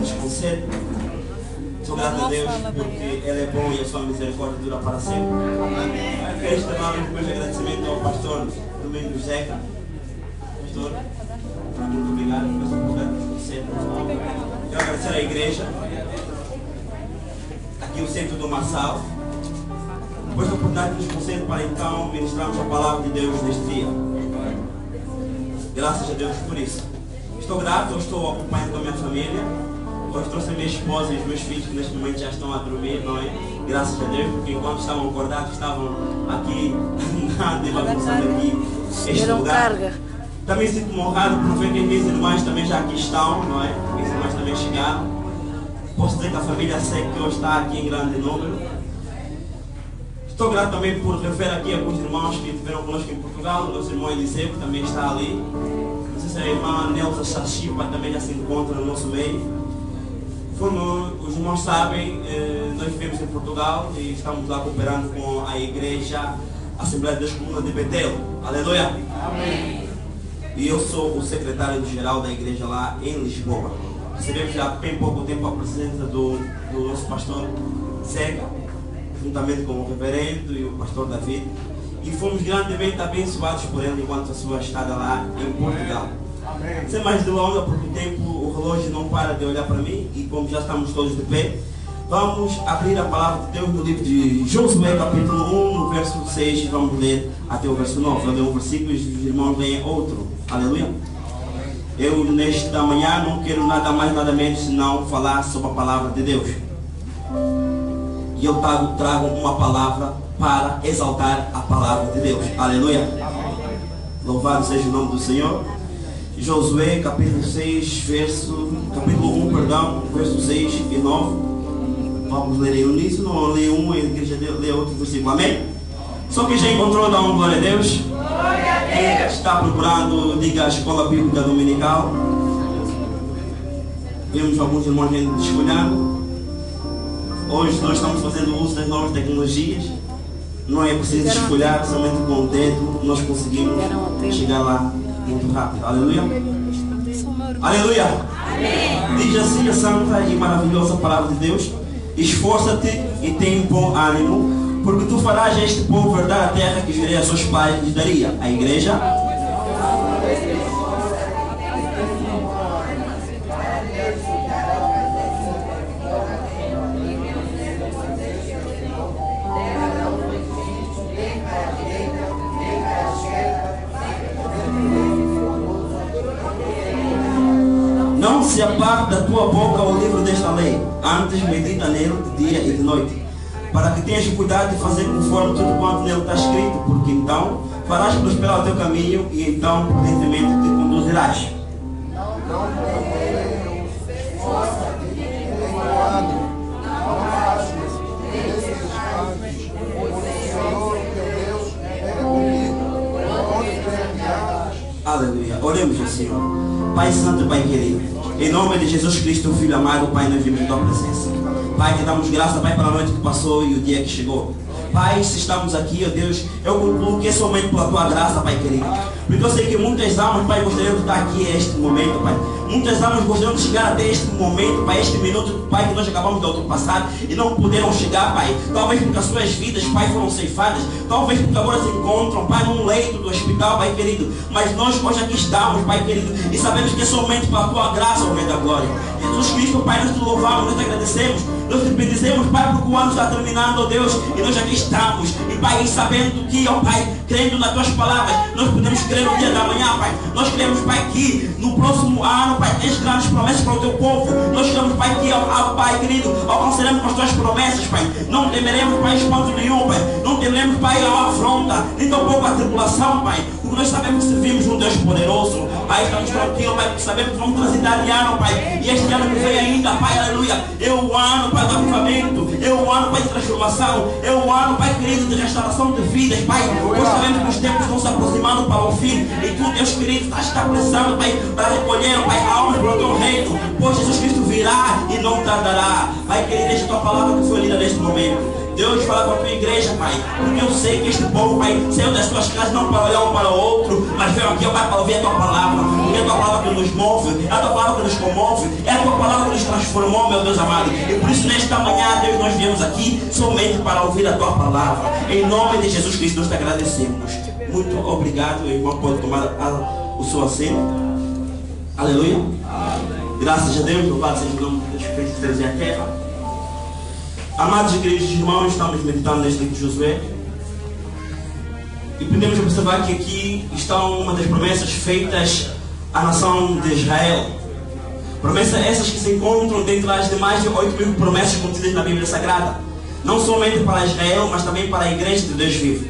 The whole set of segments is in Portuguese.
nos concede. Sou grato a Deus porque Ele é bom e a sua misericórdia dura para sempre. Quero externar os meus agradecimentos ao pastor Domingos Zeca. Pastor, muito obrigado pela sua oportunidade que nos concede. Quero agradecer à igreja, aqui o centro do Marçal, por esta oportunidade que nos concede para então ministrarmos a palavra de Deus neste dia. Graças a Deus por isso. Estou grato, eu estou acompanhado com a minha família. Hoje trouxe a minha esposa e os meus filhos que neste momento já estão a dormir, não é? Graças a Deus, porque enquanto estavam acordados estavam aqui andando e bagunçando aqui este lugar. Também sinto-me honrado por ver que minhas irmãs também já aqui estão, não é? Minhas irmãs também chegaram. Posso dizer que a família SEC hoje está aqui em grande número. Estou grato também por rever aqui alguns irmãos que estiveram conosco em Portugal. O nosso irmão Eliseu, que também está ali. Não sei se a irmã Nelsa Chachipa também já se encontra no nosso meio. Como os irmãos sabem, nós vivemos em Portugal e estamos lá cooperando com a Igreja Assembleia de Deus Comuna de Betel. Aleluia! Amém! E eu sou o secretário-geral da igreja lá em Lisboa. Recebemos já há bem pouco tempo a presença do nosso pastor Zeca, juntamente com o reverendo e o pastor David. E fomos grandemente abençoados por ele enquanto a sua estada lá em Portugal. Amém. Sem mais delongas, porque o tempo, o relógio não para de olhar para mim e como já estamos todos de pé, vamos abrir a palavra de Deus no livro de Josué, capítulo 1, no verso 6, e vamos ler até o verso 9. Eu leio um versículo e os irmãos leem outro. Aleluia. Eu nesta manhã não quero nada mais, nada menos senão falar sobre a palavra de Deus. E eu trago uma palavra para exaltar a palavra de Deus. Aleluia. Louvado seja o nome do Senhor. Josué capítulo 6, capítulo 1, perdão, versos 6 e 9. Vamos ler em uníssono, não lê um e a igreja lê outro versículo. Amém? Só que já encontrou, dá uma glória a Deus. Quem está procurando, diga a escola bíblica dominical. Vemos alguns irmãos desfolhando. Hoje nós estamos fazendo uso das novas tecnologias. Não é preciso desfolhar, somente com o dedo nós conseguimos chegar lá muito rápido. Aleluia. Aleluia. Amém. Diz assim a santa e maravilhosa palavra de Deus: esforça-te e tem bom ânimo, porque tu farás a este povo herdar a terra que jurei a seus pais lhes daria. A igreja. Não se aparte da tua boca o livro desta lei, antes medita nele de dia e de noite, para que tenhas cuidado de fazer conforme tudo quanto nele está escrito, porque então farás prosperar o teu caminho e então prudentemente te conduzirás. Aleluia. Oremos ao Senhor. Pai Santo, Pai querido, em nome de Jesus Cristo, Filho amado, Pai, nós vimos em tua presença. Pai, te damos graça, Pai, pela noite que passou e o dia que chegou. Pai, se estamos aqui, ó Deus, eu concluo que é somente pela tua graça, Pai querido. Porque eu sei que muitas almas, Pai, gostariam de estar aqui a este momento, Pai. Muitas almas gostariam de chegar até este momento, Pai, este minuto, Pai, que nós acabamos de ultrapassar e não puderam chegar, Pai. Talvez porque as suas vidas, Pai, foram ceifadas. Talvez porque agora se encontram, Pai, num leito do hospital, Pai querido. Mas nós hoje aqui estamos, Pai querido, e sabemos que é somente pela tua graça, ó Rei da Glória. Jesus Cristo, Pai, nós te louvamos, nós te agradecemos. Nós te bendizemos, Pai, porque o ano está terminando, ó Deus, e nós aqui estamos. E, Pai, sabendo que, ó Pai, crendo nas tuas palavras, nós podemos crer no dia da manhã, Pai. Nós queremos, Pai, que no próximo ano, Pai, tens grandes promessas para o teu povo. Nós queremos, Pai, que, ó Pai, querido, alcançaremos com as tuas promessas, Pai. Não temeremos, Pai, espanto nenhum, Pai. Não temeremos, Pai, a afronta, nem tampouco a tribulação, Pai. Porque nós sabemos que servimos um Deus poderoso. Pai, estamos tranquilos, Pai, porque sabemos que vamos transitar de ano, Pai. E este ano que vem ainda, Pai, aleluia. É o ano, Pai, do avivamento. É o ano, Pai, de transformação. É o ano, Pai querido, de restauração de vidas, Pai. Nós sabemos que os tempos estão se aproximando para o fim. E tu, Deus querido, está precisando, Pai, para recolher, Pai, almas para o teu reino. Pois Jesus Cristo virá e não tardará. Pai querido, deixa a tua palavra que foi lida neste momento. Deus fala com a tua igreja, Pai, porque eu sei que este povo, Pai, saiu das tuas casas não para olhar um para o outro, mas veio aqui, Pai, para ouvir a tua palavra, porque é a tua palavra que nos move, é a tua palavra que nos comove, é a tua palavra que nos transformou, meu Deus amado. E por isso nesta manhã, Deus, nós viemos aqui somente para ouvir a tua palavra. Em nome de Jesus Cristo, nós te agradecemos. Muito obrigado, irmão, pode tomar o seu assento. Aleluia. Graças a Deus, louvado seja o nome de Deus que fez os céus e a terra. Amados e queridos irmãos, estamos meditando neste livro de Josué. E podemos observar que aqui estão uma das promessas feitas à nação de Israel. Promessas essas que se encontram dentro das demais de 8.000 promessas contidas na Bíblia Sagrada. Não somente para Israel, mas também para a igreja de Deus vivo.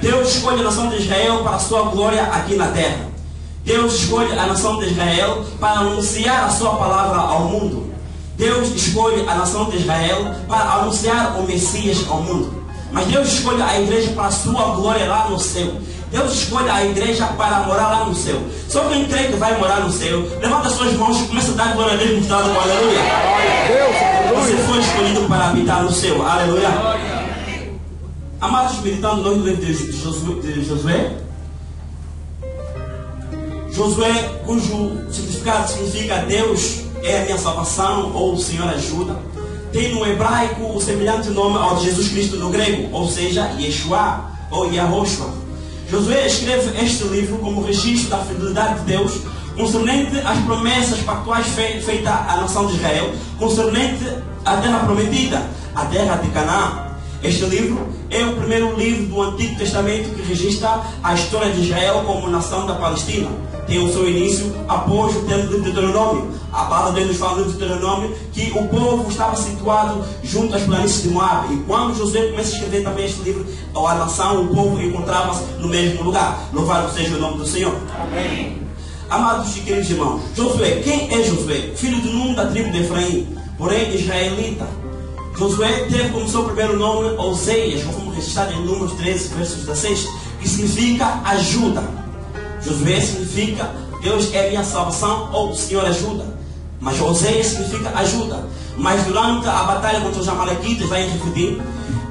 Deus escolhe a nação de Israel para a sua glória aqui na terra. Deus escolhe a nação de Israel para anunciar a sua palavra ao mundo. Deus escolhe a nação de Israel para anunciar o Messias ao mundo. Mas Deus escolhe a igreja para a sua glória lá no céu. Deus escolhe a igreja para morar lá no céu. Só quem crê que vai morar no céu, levanta as suas mãos e começa a dar glória a Deus mostrado com aleluia. Você foi escolhido para habitar no céu. Aleluia. Amados, meditando no livro de Josué. Josué, cujo significado significa Deus é a minha salvação, ou o Senhor ajuda, tem no hebraico o semelhante nome ao de Jesus Cristo no grego, ou seja, Yeshua ou Yahoshua. Josué escreve este livro como registro da fidelidade de Deus concernente às promessas pactuais feitas à nação de Israel, concernente à terra prometida, a terra de Canaã. Este livro é o primeiro livro do Antigo Testamento que registra a história de Israel como nação da Palestina. Tem o seu início após o tempo de Deuteronômio. A palavra de Deus nos fala no Deuteronômio que o povo estava situado junto às planícies de Moab. E quando Josué começa a escrever também este livro, a nação, o povo encontrava-se no mesmo lugar. Louvado seja o nome do Senhor. Amém. Amados e queridos irmãos, Josué, quem é Josué? Filho de Num da tribo de Efraim, porém israelita. Josué teve como seu primeiro nome Oseias, conforme registrado em Números 13, versos 16, que significa ajuda. Josué significa Deus é minha salvação ou o Senhor ajuda. Mas Oseias significa ajuda. Mas durante a batalha contra os amalequitas, lá em Refidim,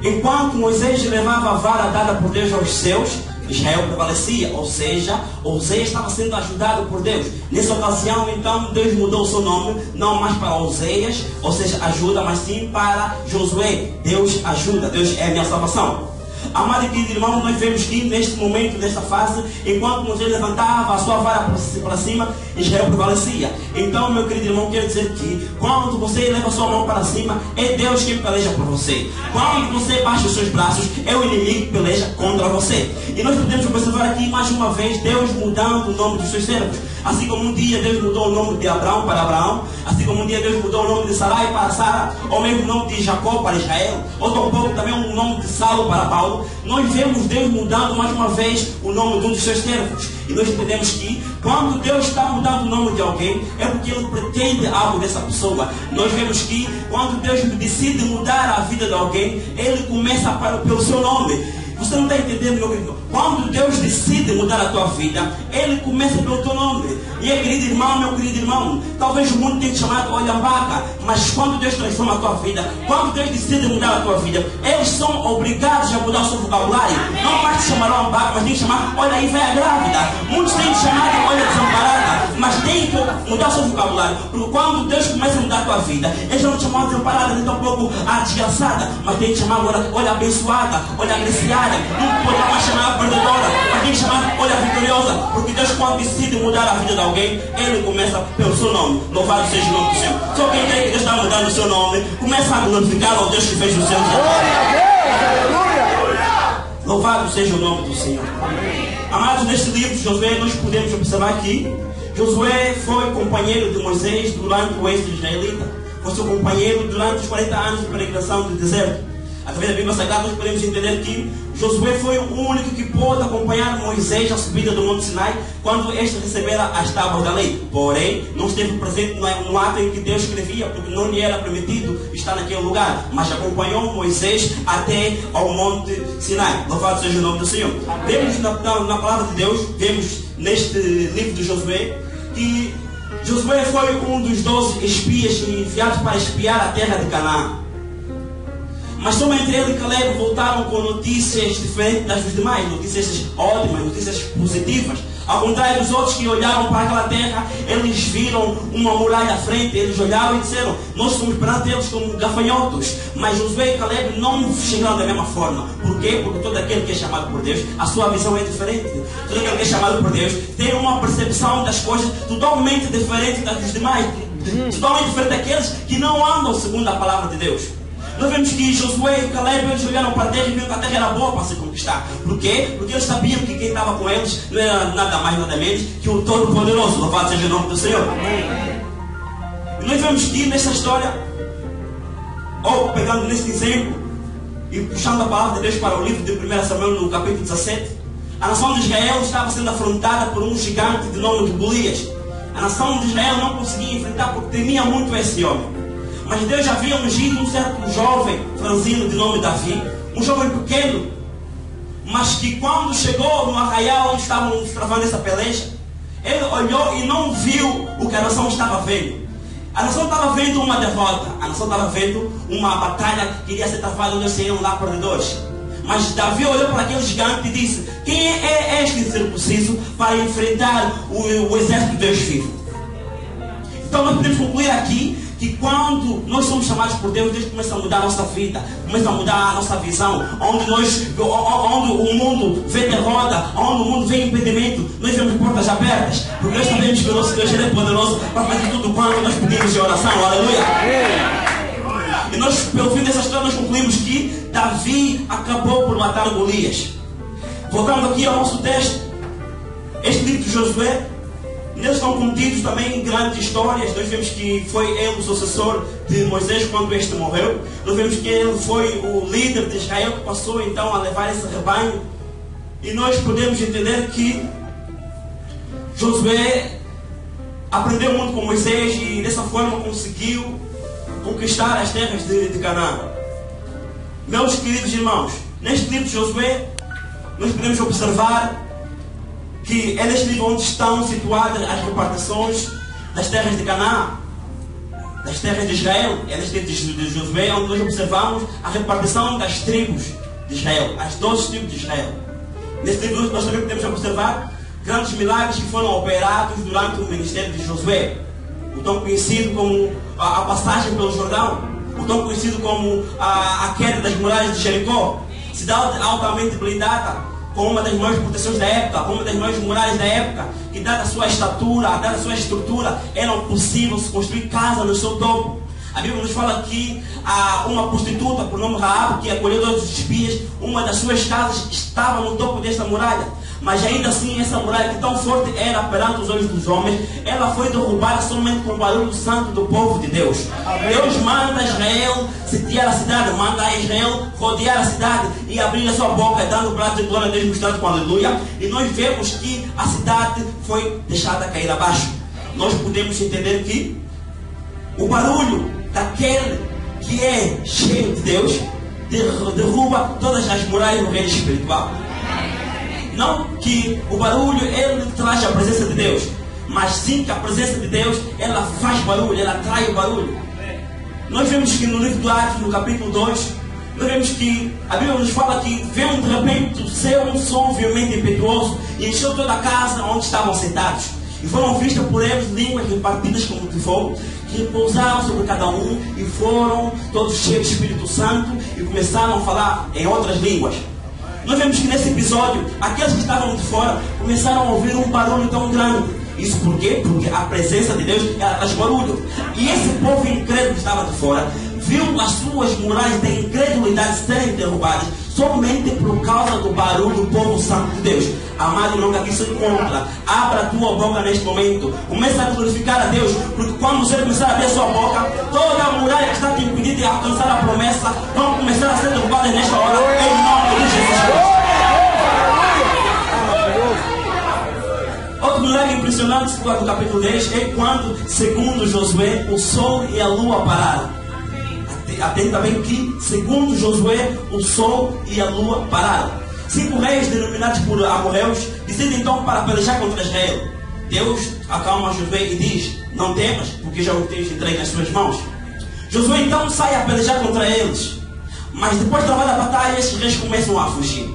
enquanto Moisés levava a vara dada por Deus aos céus, Israel prevalecia, ou seja, Oseias estava sendo ajudado por Deus. Nessa ocasião, então, Deus mudou o seu nome, não mais para Oseias, ou seja, ajuda, mas sim para Josué. Deus ajuda, Deus é a minha salvação. Amado e querido irmão, nós vemos que neste momento, nesta fase, enquanto Moisés levantava a sua vara para cima, Israel prevalecia. Então, meu querido irmão, quero dizer que quando você leva a sua mão para cima, é Deus quem peleja por você. Quando você baixa os seus braços, é o inimigo que peleja contra você. E nós podemos observar aqui mais uma vez Deus mudando o nome dos seus servos. Assim como um dia Deus mudou o nome de Abraão para Abraão, assim como um dia Deus mudou o nome de Sarai para Sara, ou mesmo o nome de Jacó para Israel, ou tampouco também o nome de Saulo para Paulo, nós vemos Deus mudando mais uma vez o nome de um dos seus servos. E nós entendemos que quando Deus está mudando o nome de alguém, é porque Ele pretende algo dessa pessoa. Nós vemos que quando Deus decide mudar a vida de alguém, Ele começa pelo seu nome. Você não está entendendo, meu querido? Quando Deus decide mudar a tua vida, Ele começa pelo teu nome. E é, querido irmão, meu querido irmão, talvez o mundo tenha te chamado olhambaca, mas quando Deus transforma a tua vida, quando Deus decide mudar a tua vida, eles são obrigados a mudar o seu vocabulário. Não mais te chamarão ambaca, mas tem que chamar, olha aí, velha grávida. Muitos têm te chamado de olha desamparada, mas tem que mudar o seu vocabulário. Porque quando Deus começa a mudar a tua vida, eles não te chamam de desamparada, nem tampouco a desgraçada, mas tem que chamar agora, olha abençoada, olha agraciada. Não poderá mais chamar perdedora, mas tem que chamar olha vitoriosa. Porque Deus, quando decide mudar a vida de alguém, Ele começa pelo seu nome. Louvado seja o nome do Senhor. Só quem crê que Deus está mudando o seu nome, começa a glorificar ao Deus que fez os céus. Louvado seja o nome do Senhor. Amados, neste livro de Josué, nós podemos observar que Josué foi companheiro de Moisés durante o êxodo israelita. Foi seu companheiro durante os 40 anos de peregrinação do deserto. Através da Bíblia Sagrada nós podemos entender que Josué foi o único que pôde acompanhar Moisés na subida do Monte Sinai quando este recebera as tábuas da lei. Porém, não esteve presente no ato em que Deus escrevia, porque não lhe era permitido estar naquele lugar, mas acompanhou Moisés até ao Monte Sinai. Louvado seja o nome do Senhor. Vemos na palavra de Deus, vemos neste livro de Josué, que Josué foi um dos 12 espias enviados para espiar a terra de Canaã. Mas somente ele e Caleb voltaram com notícias diferentes das dos demais, notícias ótimas, notícias positivas. Ao contrário dos outros que olharam para aquela terra, eles viram uma muralha à frente, eles olharam e disseram: nós somos perante eles como gafanhotos. Mas Josué e Caleb não chegaram da mesma forma. Por quê? Porque todo aquele que é chamado por Deus, a sua visão é diferente. Todo aquele que é chamado por Deus tem uma percepção das coisas totalmente diferente das dos demais. Totalmente diferente daqueles que não andam segundo a palavra de Deus. Nós vemos que Josué e Caleb, eles olharam para a terra e viram que a terra era boa para se conquistar. Por quê? Porque eles sabiam que quem estava com eles não era nada mais, nada menos que o Todo-Poderoso. Louvado seja o nome do Senhor. E nós vemos que nessa história, ou pegando nesse exemplo e puxando a palavra de Deus para o livro de 1 Samuel, no capítulo 17, a nação de Israel estava sendo afrontada por um gigante de nome de Golias. A nação de Israel não conseguia enfrentar porque temia muito esse homem. Mas Deus já havia ungido um certo jovem franzino de nome Davi, um jovem pequeno, mas que quando chegou no arraial onde estavam travando essa peleja, ele olhou e não viu o que a nação estava vendo. A nação estava vendo uma derrota, a nação estava vendo uma batalha que iria ser travada onde eles seriam lá perdedores. Mas Davi olhou para aquele gigante e disse: quem é este circunciso para enfrentar o exército de Deus vivo? Então nós podemos concluir aqui que quando nós somos chamados por Deus, Deus começa a mudar a nossa vida, começa a mudar a nossa visão. Onde o mundo vê derrota, onde o mundo vê impedimento, nós vemos portas abertas. Porque nós sabemos que o nosso Deus é poderoso para fazer tudo quanto nós pedimos em oração. Aleluia! E nós, pelo fim dessa história, nós concluímos que Davi acabou por matar Golias. Voltando aqui ao nosso texto, este livro de Josué, neles estão contidos também grandes histórias. Nós vemos que foi ele o sucessor de Moisés quando este morreu. Nós vemos que ele foi o líder de Israel que passou então a levar esse rebanho. E nós podemos entender que Josué aprendeu muito com Moisés e dessa forma conseguiu conquistar as terras de Canaã. Meus queridos irmãos, neste livro de Josué nós podemos observar que é neste livro onde estão situadas as repartições das terras de Canaã, das terras de Israel. É neste livro de Josué onde nós observamos a repartição das tribos de Israel, as 12 tribos de Israel. Neste livro nós também podemos observar grandes milagres que foram operados durante o ministério de Josué. O tão conhecido como a passagem pelo Jordão, o tão conhecido como a queda das muralhas de Jericó, cidade altamente blindada, com uma das maiores proteções da época, com uma das maiores muralhas da época, que dada a sua estatura, dada a sua estrutura, era possível se construir casa no seu topo. A Bíblia nos fala que uma prostituta por nome Raab, que acolheu todos os espias, uma das suas casas estava no topo desta muralha. Mas ainda assim, essa muralha que tão forte era perante os olhos dos homens, ela foi derrubada somente com o barulho santo do povo de Deus. Amém. Deus manda Israel sitiar a cidade, manda Israel rodear a cidade e abrir a sua boca, dando o braço de glória a Deus, mostrando com aleluia. E nós vemos que a cidade foi deixada cair abaixo. Nós podemos entender que o daquele que é cheio de Deus derruba todas as muralhas do reino espiritual. Não que o barulho ele traz a presença de Deus, mas sim que a presença de Deus ela faz barulho, ela atrai o barulho. Nós vemos que no livro do Atos, no capítulo 2, nós vemos que a Bíblia nos fala que veio de repente do céu um som violento e impetuoso e encheu toda a casa onde estavam sentados. E foram vistas por eles línguas repartidas como de fogo, que repousaram sobre cada um e foram todos cheios do Espírito Santo e começaram a falar em outras línguas. Nós vemos que nesse episódio, aqueles que estavam de fora começaram a ouvir um barulho tão grande. Isso por quê? Porque a presença de Deus ela traz barulho. E esse povo incrédulo que estava de fora viu as suas muralhas da incredulidade serem derrubadas somente por causa do barulho do povo santo de Deus. Amado irmão que aqui se encontra, abra a tua boca neste momento, começa a glorificar a Deus, porque quando você começar a abrir a sua boca, toda a muralha que está te impedindo de alcançar a promessa vão começar a ser derrubadas nesta hora, em nome de Jesus Cristo. Outro milagre impressionante situado no capítulo 10 é quando, segundo Josué, o sol e a lua pararam. Atenta bem que, segundo Josué, o sol e a lua pararam. 5 reis denominados por amorreus decidem então para pelejar contra Israel. Deus acalma Josué e diz: não temas, porque já o tens entregue nas suas mãos. Josué então sai a pelejar contra eles. Mas depois de travar a batalha, esses reis começam a fugir.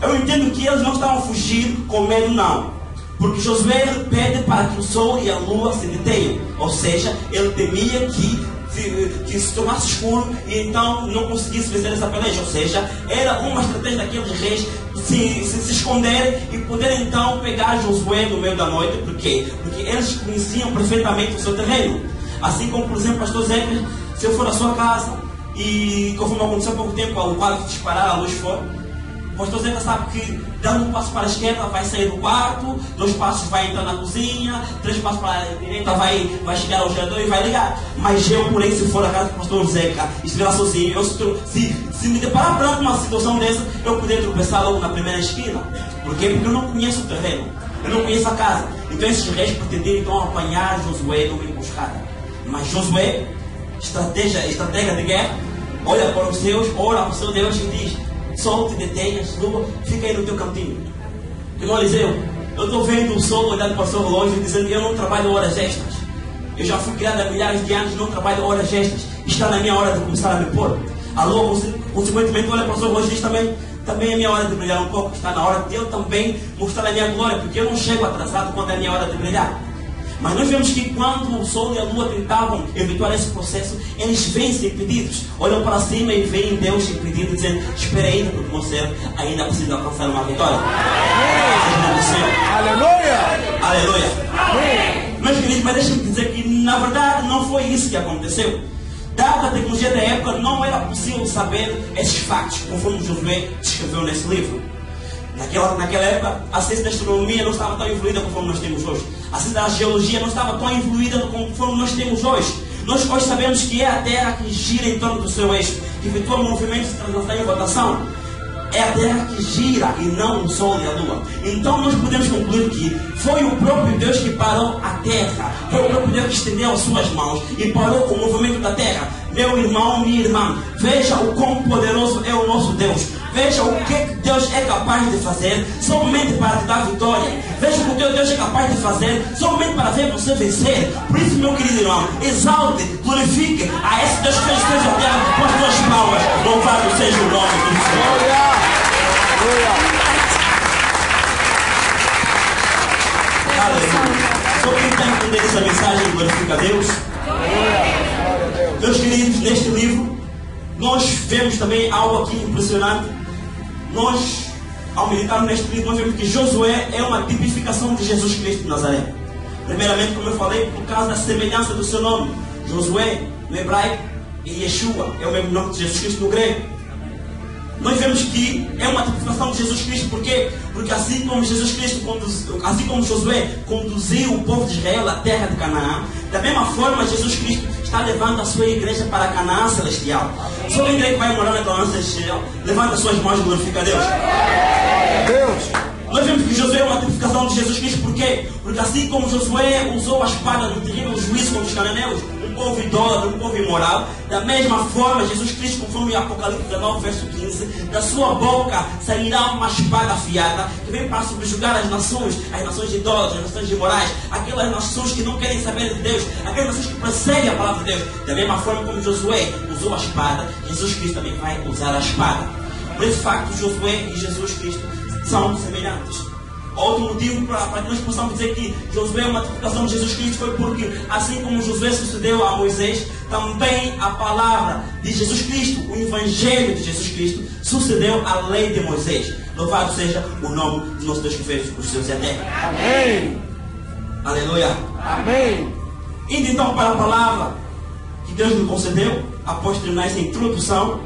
Eu entendo que eles não estavam fugindo com medo, não. Porque Josué pede para que o sol e a lua se detenham. Ou seja, ele temia que se tornasse escuro e então não conseguisse vencer essa peleja. Ou seja, era uma estratégia daqueles reis se esconderem e poderem então pegar Josué no meio da noite. Por quê? Porque eles conheciam perfeitamente o seu terreno. Assim como, por exemplo, pastor Zé, se eu for à sua casa e, conforme aconteceu há pouco tempo, ao quadro de disparar a luz fora, o pastor Zeca sabe que dando um passo para a esquerda vai sair do quarto, 2 passos vai entrar na cozinha, 3 passos para a direita vai chegar ao gerador e vai ligar. Mas eu, porém, se for a casa do pastor Zeca e estiver lá sozinho, se me deparar perante uma situação dessa, eu poderia tropeçar logo na primeira esquina. Por quê? Porque eu não conheço o terreno, eu não conheço a casa. Então esses reis pretendiam então apanhar Josué numa emboscada. Mas Josué, estratégia de guerra, olha para os seus, ora para o seu Deus e diz: sol, te detenhas, lua, fica aí no teu cantinho. Irmão Eliseu, eu estou vendo o sol olhando para o seu relógio dizendo que eu não trabalho horas extras. Eu já fui criado há milhares de anos e não trabalho horas extras. Está na minha hora de começar a me pôr. A lua, consequentemente, olha para o seu relógio e diz também é minha hora de brilhar um pouco. Está na hora de eu também mostrar a minha glória, porque eu não chego atrasado quando é a minha hora de brilhar. Mas nós vemos que quando o sol e a lua tentavam evitar esse processo, eles vêm-se impedidos. Olham para cima e veem Deus impedido, dizendo: espera ainda, porque o meu servo ainda precisa alcançar uma vitória. Aleluia! Aleluia! Meus queridos, mas deixem-me dizer que na verdade não foi isso que aconteceu. Dada a tecnologia da época, não era possível saber esses factos, conforme Josué escreveu nesse livro. Naquela época, a ciência da astronomia não estava tão evoluída conforme nós temos hoje. A ciência da geologia não estava tão evoluída conforme nós temos hoje. Nós hoje sabemos que é a Terra que gira em torno do seu eixo, que efetua movimentos de translação e rotação. É a Terra que gira e não o Sol e a Lua. Então nós podemos concluir que foi o próprio Deus que parou a Terra. Foi o próprio Deus que estendeu as suas mãos e parou o movimento da Terra. Meu irmão, minha irmã, veja o quão poderoso é o nosso Deus. Veja o que Deus é capaz de fazer somente para te dar vitória. Veja o que Deus é capaz de fazer somente para ver você vencer. Por isso, meu querido irmão, exalte, glorifique a esse Deus que fez a terra com as tuas palmas. Louvado seja o nome do Senhor. Aleluia. Só quem está entendendo essa mensagem glorifica a Deus. Meus queridos, neste livro nós vemos também algo aqui impressionante. Nós, ao meditarmos neste livro, nós vemos que Josué é uma tipificação de Jesus Cristo de Nazaré. Primeiramente, como eu falei, por causa da semelhança do seu nome. Josué, no hebraico, e Yeshua é o mesmo nome de Jesus Cristo no grego. Nós vemos que é uma tipificação de Jesus Cristo. Por quê? Porque assim como Jesus Cristo assim como Josué conduziu o povo de Israel à terra de Canaã, da mesma forma Jesus Cristo está levando a sua igreja para a Canaã celestial. Só quem que vai morar na Canaã celestial, levanta as suas mãos e glorifica a Deus. Nós vemos que Josué é uma tipificação de Jesus Cristo. Por quê? Porque assim como Josué usou a espada no terrível juízo contra os cananeus, um povo idólatra, um povo imoral, da mesma forma Jesus Cristo, conforme Apocalipse 19, verso 15, da sua boca sairá uma espada afiada que vem para subjugar as nações idólatras, as nações imorais, aquelas nações que não querem saber de Deus, aquelas nações que perseguem a palavra de Deus. Da mesma forma como Josué usou a espada, Jesus Cristo também vai usar a espada. Por esse facto, Josué e Jesus Cristo são semelhantes. Outro motivo para que nós possamos dizer que Josué é uma tipificação de Jesus Cristo foi porque, assim como Josué sucedeu a Moisés, também a palavra de Jesus Cristo, o Evangelho de Jesus Cristo, sucedeu a lei de Moisés. Louvado seja o nome do nosso Deus que fez os céus e a terra. Amém. Aleluia. Amém. Indo então para a palavra que Deus nos concedeu, após terminar essa introdução.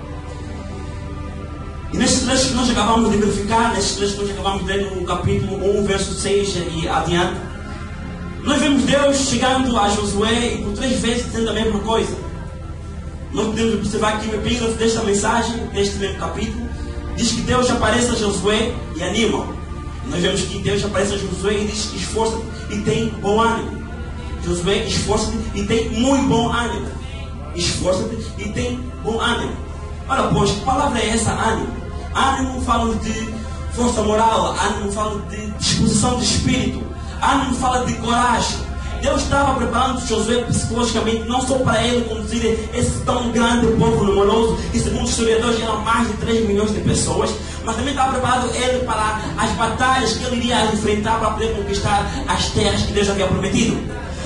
E nesses trechos que nós acabamos de verificar, nesses trechos que nós acabamos de ler no capítulo 1, verso 6 e adiante, nós vemos Deus chegando a Josué e por 3 vezes dizendo a mesma coisa. Nós podemos observar que o epígrafe desta mensagem, deste mesmo capítulo, diz que Deus aparece a Josué e anima. Nós vemos que Deus aparece a Josué e diz: esforça-te e tem bom ânimo. Josué, esforça-te e tem muito bom ânimo. Esforça-te e tem bom ânimo. Ora, pois, que palavra é essa, ânimo? Ânimo fala de força moral, ânimo fala de disposição de espírito, ânimo fala de coragem. Deus estava preparando Josué psicologicamente, não só para ele conduzir esse tão grande povo numeroso, que segundo os historiadores eram mais de 3 milhões de pessoas, mas também estava preparando ele para as batalhas que ele iria enfrentar para poder conquistar as terras que Deus havia prometido.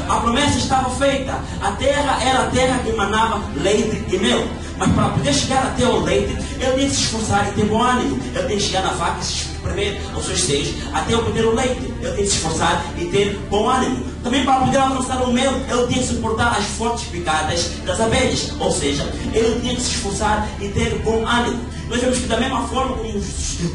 A promessa estava feita, a terra era a terra que emanava leite e mel. Mas para poder chegar até o leite, ele tinha que se esforçar e ter bom ânimo. Ele tinha que chegar na vaca e se espremer aos seus seios até obter o leite. Ele tinha que se esforçar e ter bom ânimo. Também para poder alcançar o mel, ele tinha que suportar as fortes picadas das abelhas. Ou seja, ele tinha que se esforçar e ter bom ânimo. Nós vemos que da mesma forma como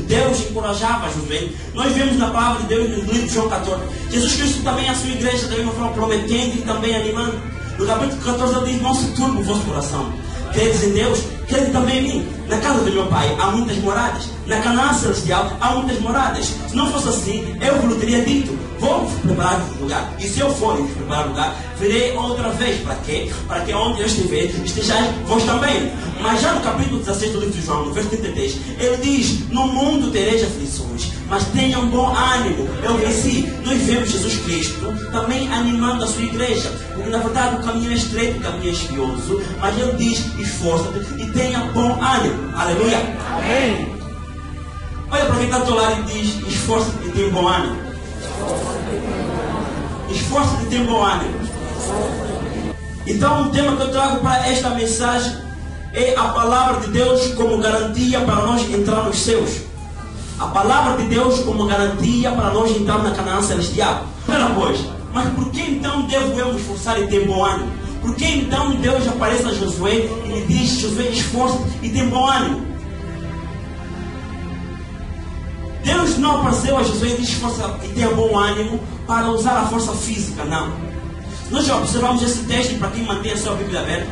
Deus encorajava Josué, nós vemos na palavra de Deus no livro de João 14, Jesus Cristo também a sua igreja da mesma forma prometendo e também animando. No capítulo 14 ele diz: não se turbe o vosso coração. Credes em Deus, crede também em mim. Na casa do meu pai há muitas moradas. Na Canaã celestial há muitas moradas. Se não fosse assim, eu vos teria dito: vou-vos preparar um lugar. E se eu for vos preparar um lugar, virei outra vez. Para quê? Para que onde eu estiver, estejais vós também. Mas já no capítulo 16 do livro de João, no verso 33, ele diz: no mundo tereis aflições, mas tenham bom ânimo, eu venci. Nós vemos Jesus Cristo também animando a sua igreja, porque na verdade o caminho é estreito, o caminho é espinhoso, mas ele diz: esforça-te e tenha bom ânimo. Aleluia. Amém. Olha para quem está ao teu lado e diz: esforça-te e tenha bom ânimo. Esforça-te e tenha bom ânimo. Então o tema que eu trago para esta mensagem é a palavra de Deus como garantia para nós entrar nos céus. A palavra de Deus como garantia para nós entrar na Canaã celestial. Primeira coisa, mas por que então devo eu me esforçar e ter bom ânimo? Por que então Deus aparece a Josué e lhe diz: Josué, esforça e tem bom ânimo? Deus não apareceu a Josué e disse: esforça e tenha bom ânimo para usar a força física, não. Nós já observamos esse texto, para quem mantém a sua Bíblia aberta,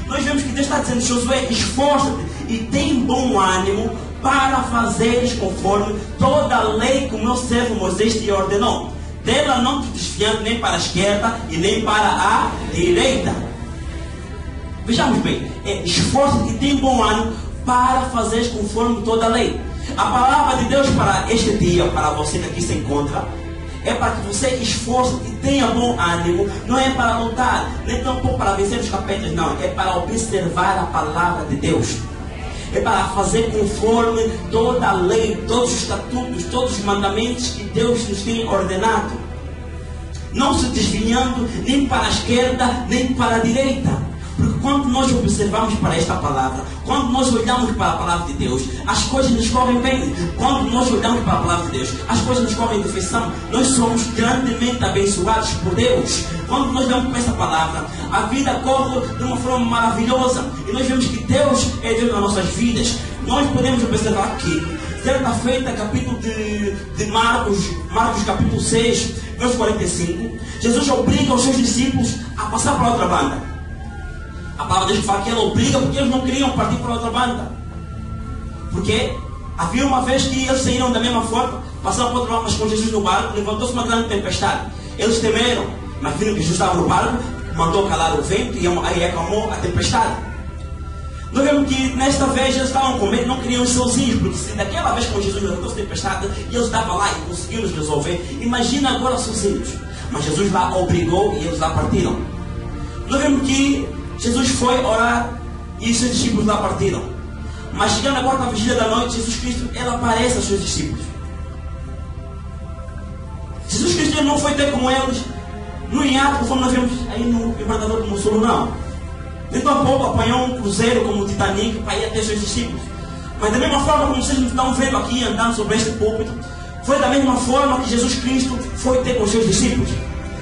nós vemos que Deus está dizendo: Josué, esforça-te e tem bom ânimo para fazeres conforme toda a lei que o meu servo Moisés te ordenou. Dela não te desviando nem para a esquerda e nem para a direita. Vejamos bem, esforça-te e tem bom ânimo para fazeres conforme toda a lei. A palavra de Deus para este dia, para você que aqui se encontra, é para que você esforce e tenha bom ânimo. Não é para lutar, nem tampouco para vencer os capetas, não. É para observar a palavra de Deus. É para fazer conforme toda a lei, todos os estatutos, todos os mandamentos que Deus nos tem ordenado. Não se desviando nem para a esquerda, nem para a direita. Porque quando nós observamos para esta palavra, quando nós olhamos para a palavra de Deus, as coisas nos correm bem. Quando nós olhamos para a palavra de Deus, as coisas nos correm de feição. Nós somos grandemente abençoados por Deus. Quando nós olhamos para esta palavra, a vida corre de uma forma maravilhosa. E nós vemos que Deus é Deus nas nossas vidas. Nós podemos observar aqui, certa feita, capítulo de Marcos capítulo 6, verso 45, Jesus obriga os seus discípulos a passar para outra banda. A palavra de Deus fala que ele obriga porque eles não queriam partir para outra banda. Porque havia uma vez que eles saíram da mesma forma, passaram para outra banda, mas com Jesus no barco, levantou-se uma grande tempestade. Eles temeram, mas viram que Jesus estava no barco, mandou calar o vento e aí acalmou a tempestade. Nós vemos que nesta vez eles estavam com medo, não queriam ir sozinhos, porque se daquela vez com Jesus levantou-se a tempestade e eles estavam lá e conseguiram resolver, imagina agora sozinhos. Mas Jesus lá obrigou e eles lá partiram. Nós vemos que Jesus foi orar e os seus discípulos lá partiram. Mas chegando agora na vigília da noite, Jesus Cristo, ele aparece aos seus discípulos. Jesus Cristo não foi ter com eles no hiato, conforme nós vemos aí no Embaixador do Sul, não. Nem tampouco apanhou um cruzeiro como o Titanic para ir até seus discípulos. Mas da mesma forma como vocês estão vendo aqui andando sobre este púlpito, foi da mesma forma que Jesus Cristo foi ter com os seus discípulos.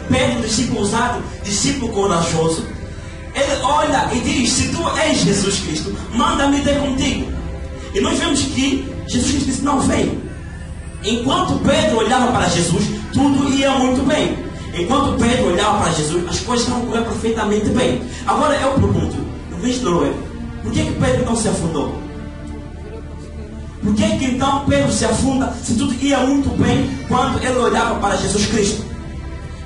Pedro, discípulo ousado, discípulo corajoso, ele olha e diz: se tu és Jesus Cristo, manda-me ter contigo. E nós vemos que Jesus Cristo disse: não, vem. Enquanto Pedro olhava para Jesus, tudo ia muito bem. Enquanto Pedro olhava para Jesus, as coisas estavam correndo perfeitamente bem. Agora eu pergunto, no vez de Noé, por que Pedro não se afundou? Por que então Pedro se afunda se tudo ia muito bem quando ele olhava para Jesus Cristo?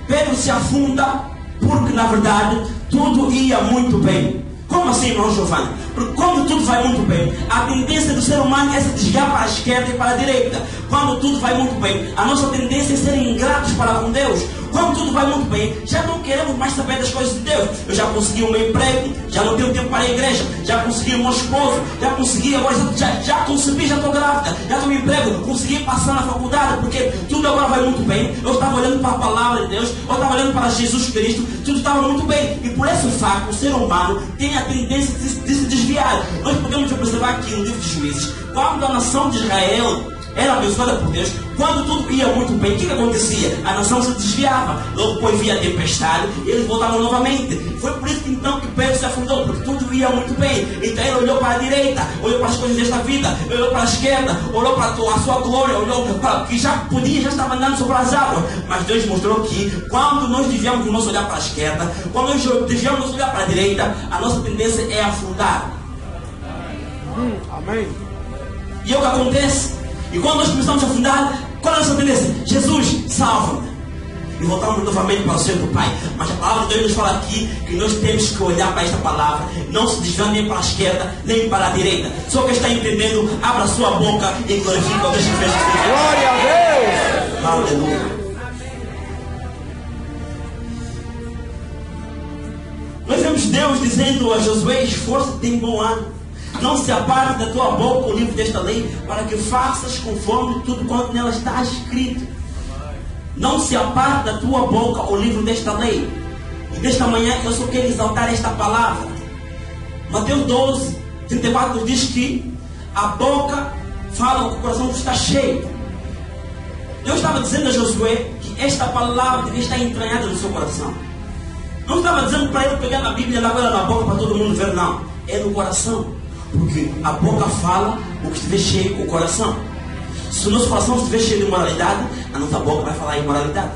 Pedro se afunda porque na verdade tudo ia muito bem. Como assim, irmão Giovanni? Porque quando tudo vai muito bem, a tendência do ser humano é se desviar para a esquerda e para a direita. Quando tudo vai muito bem, a nossa tendência é ser ingratos para com Deus. Quando tudo vai muito bem, já não queremos mais saber das coisas de Deus. Eu já consegui um meu emprego, já não tenho tempo para a igreja, já consegui um esposo, já consegui, agora já concebi, já estou grávida, já estou no emprego, consegui passar na faculdade, porque tudo agora vai muito bem. Eu estava olhando para a palavra de Deus, eu estava olhando para Jesus Cristo, tudo estava muito bem. E por esse facto, o ser humano tem a tendência de se desviar. Nós podemos observar aqui no livro de Juízes, quando a nação de Israel era abençoada por Deus, quando tudo ia muito bem, o que acontecia? A nação se desviava, logo depois via a tempestade e eles voltavam novamente. Foi por isso então que Pedro se afundou, porque tudo ia muito bem. Então ele olhou para a direita, olhou para as coisas desta vida, olhou para a esquerda, olhou para a sua glória, olhou para que já podia, já estava andando sobre as águas. Mas Deus mostrou que quando nós desviamos o nosso olhar para a esquerda, quando nós desviamos o nosso olhar para a direita, a nossa tendência é afundar. Amém. E é o que acontece. E quando nós começamos a afundar, qual é a nossa tendência? Jesus, salva-me. E voltamos novamente para o Senhor do Pai. Mas a palavra de Deus nos fala aqui que nós temos que olhar para esta palavra, não se desviar nem para a esquerda, nem para a direita. Só quem está entendendo, abra a sua boca e glorifica o Deus que fez. Glória a Deus. Aleluia. Nós vemos Deus dizendo a Josué: esforça-te, tem bom ânimo. Não se aparte da tua boca o livro desta lei, para que faças conforme tudo quanto nela está escrito. Não se aparte da tua boca o livro desta lei. E desta manhã eu só quero exaltar esta palavra. Mateus 12, 34 diz que a boca fala o que o coração está cheio. Deus estava dizendo a Josué que esta palavra devia estar entranhada no seu coração. Não estava dizendo para ele pegar na Bíblia e dar ela na boca para todo mundo ver, não. É no coração. Porque a boca fala o que estiver cheio o coração. Se o nosso coração estiver cheio de imoralidade, a nossa boca vai falar imoralidade.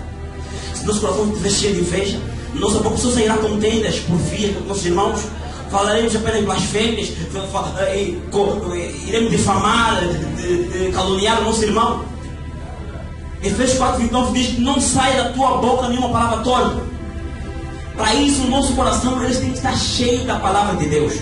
Se o nosso coração estiver cheio de inveja, a nossa boca só sairá contendas, porfias com nossos irmãos. Falaremos apenas blasfêmias, iremos difamar, caluniar o nosso irmão. Efésios 4:29 diz que não saia da tua boca nenhuma palavra torpe. Para isso o nosso coração ele tem que estar cheio da palavra de Deus.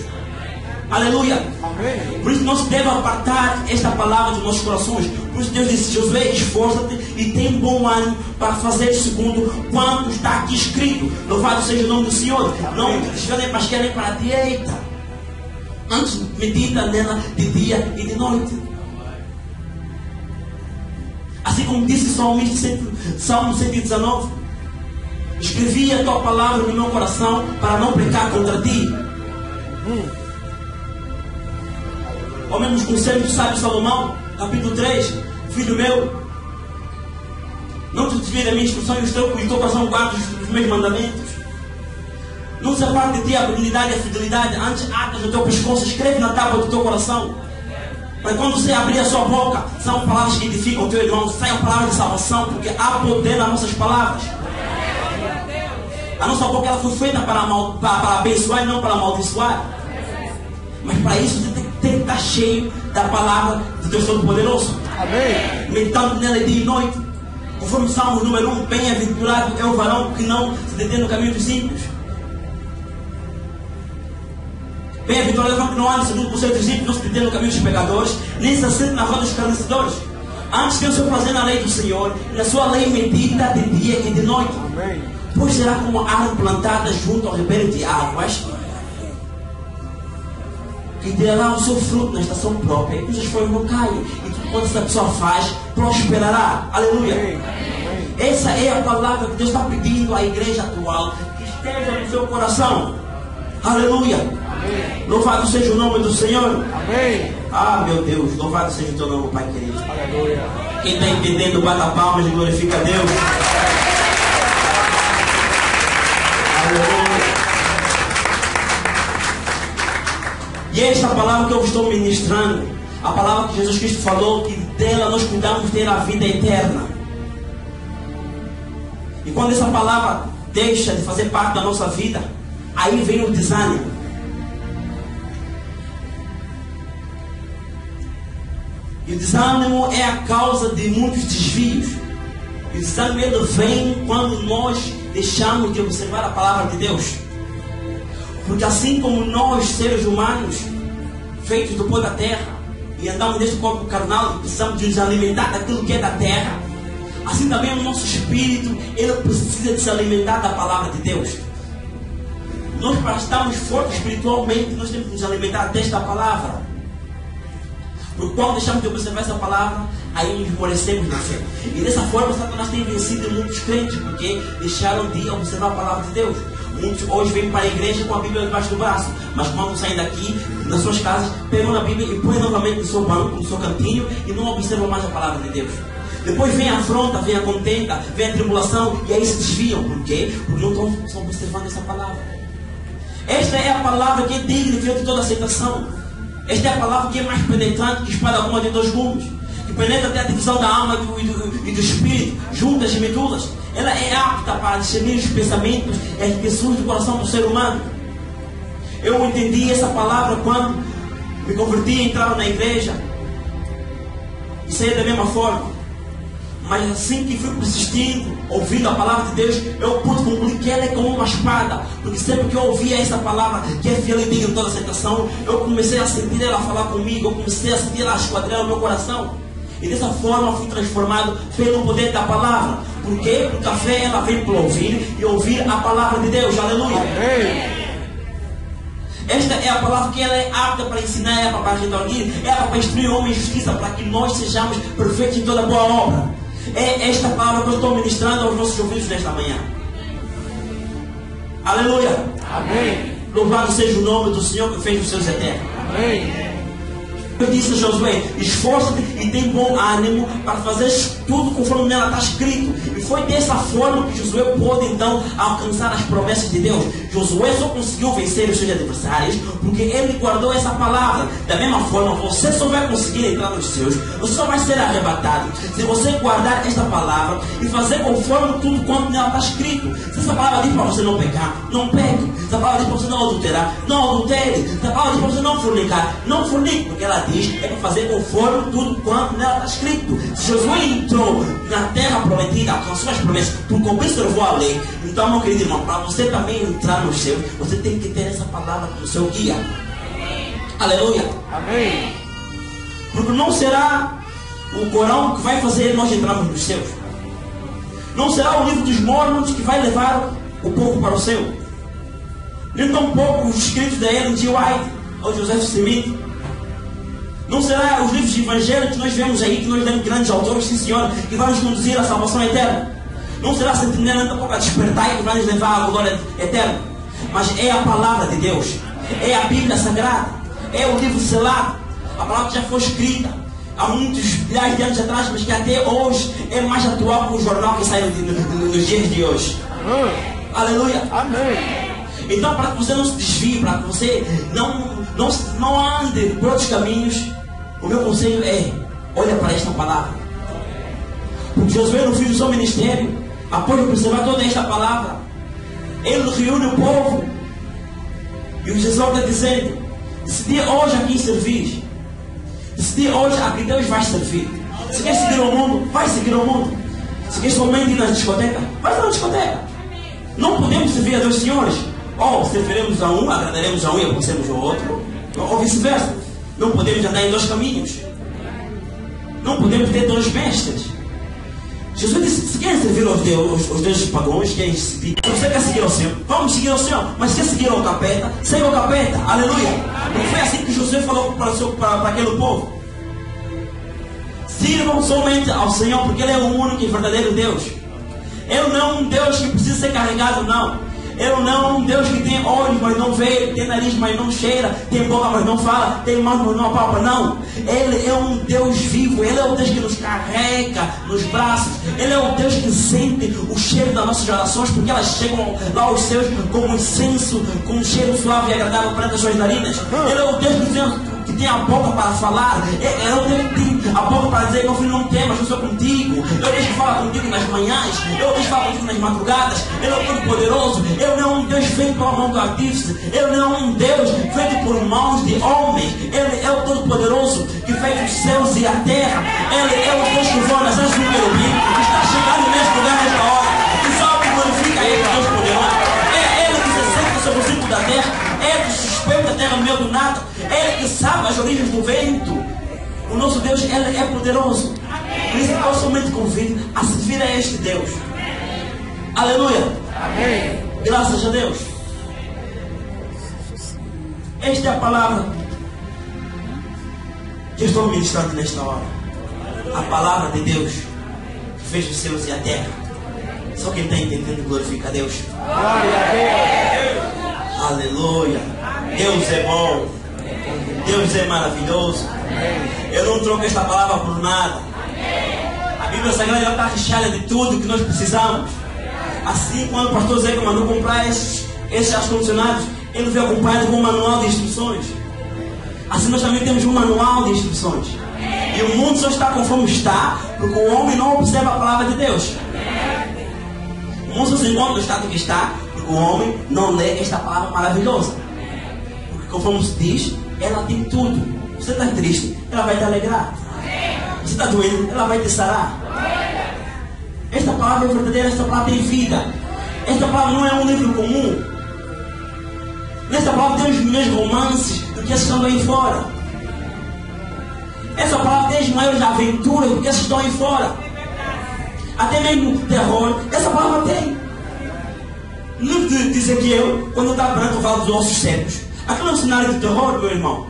Aleluia. Amém. Por isso não se deve apartar esta palavra dos nossos corações. Por isso Deus disse: Josué, esforça-te e tem bom ânimo para fazer segundo quanto está aqui escrito. Louvado seja o nome do Senhor. Amém. Não desvia nem para a esquerda nem para a direita. Antes medita nela de dia e de noite. Assim como disse o salmista, Salmo 119: escrevi a tua palavra no meu coração para não pecar contra ti. Ou mesmo os conselhos do sábio Salomão, capítulo 3: filho meu, não te desvie da minha instrução e o teu coração guarda os meus mandamentos. Não se aparte de ti a benignidade e a fidelidade, antes atas no teu pescoço, escreve na tábua do teu coração. Para quando você abrir a sua boca, são palavras que edificam o teu irmão, saiam palavras de salvação, porque há poder nas nossas palavras. A nossa boca ela foi feita para abençoar e não para amaldiçoar. Mas para isso você tem que estar cheio da palavra de Deus Todo-Poderoso. Amém. Meditando nela dia e noite. Conforme o Salmo número 1, bem-aventurado é o varão que não se detém no caminho dos ímpios. Bem-aventurado é o varão que não anda segundo o conselho dos ímpios, não se detém no caminho dos pecadores, nem se assenta na roda dos escarnecedores. Antes tem o seu prazer na lei do Senhor, e na sua lei medita de dia e de noite. Amém. Pois será como a árvore plantada junto ao ribeiro de águas, que terá o seu fruto na estação própria, e cujas folhas não caem, e tudo quanto essa pessoa faz prosperará. Aleluia. Amém. Essa é a palavra que Deus está pedindo à igreja atual, que esteja no seu coração. Aleluia. Amém. Louvado seja o nome do Senhor. Amém. Ah, meu Deus, louvado seja o teu nome, Pai querido. Aleluia. Quem está entendendo, bata palmas e glorifica a Deus. Aleluia. E é esta palavra que eu estou ministrando, a palavra que Jesus Cristo falou, que dela nós cuidamos ter a vida eterna. E quando essa palavra deixa de fazer parte da nossa vida, aí vem o desânimo. E o desânimo é a causa de muitos desvios. E o desânimo ele vem quando nós deixamos de observar a palavra de Deus. Porque assim como nós, seres humanos, feitos do pó da terra, e andamos neste corpo carnal, e precisamos de nos alimentar daquilo que é da terra, assim também o nosso espírito, ele precisa de se alimentar da palavra de Deus. Nós, para estarmos fortes espiritualmente, nós temos que nos alimentar desta palavra. Porque quando deixamos de observar essa palavra, aí nos esmorecemos na fé. E dessa forma, Satanás tem vencido muitos crentes, porque deixaram de observar a palavra de Deus. Muitos hoje vêm para a igreja com a Bíblia debaixo do braço, mas quando saem daqui, nas suas casas, pegam a Bíblia e põem novamente no seu banco, no seu cantinho, e não observam mais a palavra de Deus. Depois vem a afronta, vem a contenda, vem a tribulação, e aí se desviam. Por quê? Porque não estão observando essa palavra. Esta é a palavra que é digna de toda aceitação. Esta é a palavra que é mais penetrante que espada alguma de dois gumes, que penetra até a divisão da alma e do espírito, juntas e medulas. Ela é apta para discernir os pensamentos e as intenções do coração do ser humano. Eu entendi essa palavra quando me converti, entrava na igreja e saía da mesma forma. Mas assim que fui persistindo, ouvindo a palavra de Deus, eu pude concluir que ela é como uma espada. Porque sempre que eu ouvia essa palavra, que é fiel e digna de toda aceitação, eu comecei a sentir ela falar comigo, eu comecei a sentir ela esquadrar no meu coração. E dessa forma fui transformado pelo poder da palavra. Por quê? Porque a fé ela vem para ouvir e ouvir a palavra de Deus. Aleluia! Amém. Esta é a palavra que ela é apta para ensinar, é para redarguir, é para instruir o homem em justiça, para que nós sejamos perfeitos em toda boa obra. É esta palavra que eu estou ministrando aos nossos ouvidos nesta manhã. Aleluia! Amém. Louvado seja o nome do Senhor que fez os seus eternos. Amém. Eu disse a Josué: esforça-te e tem bom ânimo para fazer tudo conforme nela está escrito. E foi dessa forma que Josué pôde então alcançar as promessas de Deus. Josué só conseguiu vencer os seus adversários porque ele guardou essa palavra. Da mesma forma, você só vai conseguir entrar nos seus, você só vai ser arrebatado se você guardar esta palavra e fazer conforme tudo quanto nela está escrito. Se essa palavra diz para você não pecar, não peque. Se a palavra diz para você não adulterar, não adultere. Se a palavra diz para você não fornicar, não fornique. Porque ela diz é para fazer conforme tudo quanto nela está escrito. Se Josué entrou na terra prometida, alcançou as promessas, porque observou a lei, então, meu querido irmão, para você também entrar no céu, você tem que ter essa palavra como seu guia. Amém. Aleluia. Amém. Porque não será o Corão que vai fazer nós entrarmos nos céus. Não será o livro dos Mormons que vai levar o povo para o céu. Nem tampouco os escritos da Ellen G. White ou Joseph Smith. Não será os livros de evangelho que nós vemos aí, que nós temos grandes autores, sim senhor, que vão nos conduzir à salvação eterna. Não será a sentinela tampouco a despertar e que vai nos levar à glória eterna. Mas é a palavra de Deus, é a Bíblia Sagrada, é o livro selado, a palavra que já foi escrita há muitos milhares de anos atrás, mas que até hoje é mais atual que o jornal que sai nos dias de hoje. Aleluia. Amém. Então, para que você não se desvie, para que você não ande por outros caminhos, o meu conselho é: olha para esta palavra. Porque Josué, no fim do seu ministério, após observar toda esta palavra, ele reúne o povo e os exorta dizendo: decidi hoje a quem servir, decidi hoje a quem Deus vai servir. Se quer seguir o mundo, vai seguir o mundo. Se quer somente ir na discoteca, vai na discoteca. Não podemos servir a dois senhores. Ou serviremos a um, agradaremos a um e aborrecemos o outro, ou vice-versa. Não podemos andar em dois caminhos. Não podemos ter dois mestres. Jesus disse: se querem servir aos deuses pagãos, querem seguir. Se você quer seguir ao Senhor, vamos seguir ao Senhor. Mas se quer seguir ao capeta, segue ao capeta. Aleluia. Não foi assim que Josué falou para aquele povo. Sirvam somente ao Senhor, porque Ele é o único e verdadeiro Deus. Ele não é um Deus que precisa ser carregado, não. Ele não é um Deus que tem olhos, mas não vê, tem nariz, mas não cheira, tem boca, mas não fala, tem mãos, mas não apalpa, não. Ele é um Deus vivo, Ele é o Deus que nos carrega nos braços, Ele é o Deus que sente o cheiro das nossas orações, porque elas chegam lá aos céus como incenso, com um cheiro suave e agradável perante as suas narinas. Ele é o Deus que tem a boca para falar, é o Deus que tem a boca para dizer: meu filho, não temas, eu sou contigo. É o Deus que fala contigo nas manhãs, é o Deus que fala contigo nas madrugadas. Ele é o Todo-Poderoso. Ele não é um Deus feito pela mão do artífice, Ele não é um Deus feito por mãos de homens. Ele é o Todo-Poderoso que fez os céus e a terra. Ele é o Deus que voa nas asas do querubim, que está chegando neste lugar nesta hora, que só glorifica Ele, Deus poderoso. É Ele que se senta sobre o círculo da terra, Ele que suspende a terra no meio do nada, Ele que sabe as origens do vento. O nosso Deus, Ele é poderoso. Por isso eu somente convido a servir a este Deus. Aleluia. Amém. Graças a Deus. Esta é a palavra que eu estou ministrando nesta hora. A palavra de Deus que fez os céus e a terra. Só quem está entendendo glorifica a Deus. Glória a Deus. Aleluia. Deus é bom. Deus é maravilhoso. Eu não troco esta palavra por nada. A Bíblia Sagrada está recheada de tudo que nós precisamos. Assim, quando o pastor Zé mandou comprar esses ar-condicionados, ele veio acompanhado com um manual de instruções. Assim, nós também temos um manual de instruções. E o mundo só está conforme está, porque o homem não observa a palavra de Deus. O mundo só se encontra no estado que está, porque o homem não lê esta palavra maravilhosa. Porque, conforme se diz, ela tem tudo. Você está triste, ela vai te alegrar. Você está doente, ela vai te sarar. Esta palavra é verdadeira, esta palavra tem vida. Esta palavra não é um livro comum. Nesta palavra tem os milhões de romances do que esses estão aí fora. Essa palavra tem as maiores aventuras do que esses estão aí fora. Até mesmo terror, essa palavra tem. No livro de Ezequiel, quando está branco, fala dos ossos secos. Aquilo é um cenário de terror, meu irmão.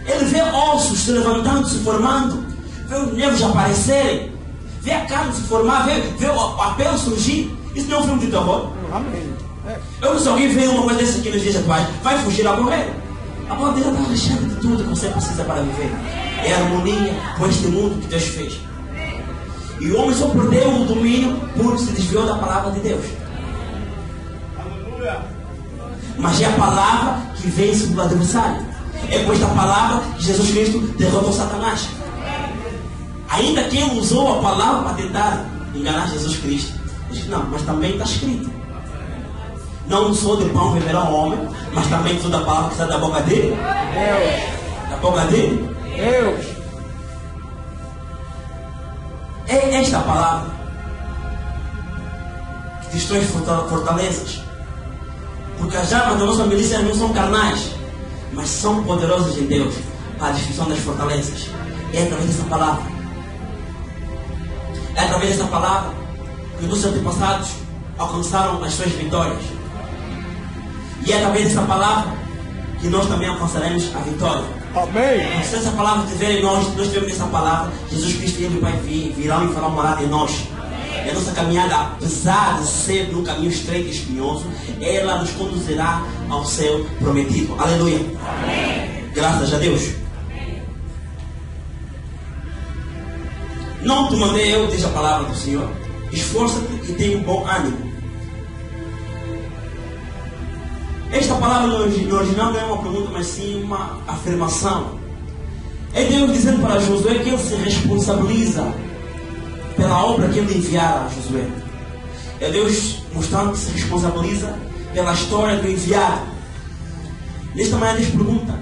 Ele vê ossos se levantando, se formando, vê os nervos aparecerem, vê a carne se formar, vê a pele surgir. Isso não é um filme de terror. Amém. Eu, se alguém vê uma coisa dessa aqui nos dias atuais, vai fugir a correr. A palavra de Deus está recheada de tudo que você precisa para viver. É harmonia com este mundo que Deus fez. E o homem só perdeu o domínio porque se desviou da palavra de Deus. Aleluia. Mas é a palavra que vence do adversário. É com esta palavra que Jesus Cristo derrotou Satanás. Ainda que ele usou a palavra para tentar enganar Jesus Cristo. Diz, não, mas também está escrito. Não sou de pão viverá o homem, mas também sou da palavra que sai da boca dele. Deus. Da boca dele. Deus. É esta palavra que destrói fortalezas. Porque as armas da nossa milícia não são carnais, mas são poderosas em Deus para a destruição das fortalezas. É através dessa palavra. É através dessa palavra que os nossos antepassados alcançaram as suas vitórias. E é através dessa palavra que nós também alcançaremos a vitória. Amém. Se essa palavra estiver em nós, nós tivermos essa palavra, Jesus Cristo ele vai virá e fará morada em nós. E a nossa caminhada, apesar de ser num caminho estreito e espinhoso, ela nos conduzirá ao céu prometido. Aleluia. Amém. Graças a Deus. Amém. Não te mandei eu, diz a palavra do Senhor. Esforça-te e tenha um bom ânimo. Esta palavra no original não é uma pergunta, mas sim uma afirmação. É Deus dizendo para Josué que ele se responsabiliza pela obra que ele enviara a Josué. É Deus mostrando que se responsabiliza pela história do enviado. Nesta manhã Deus pergunta,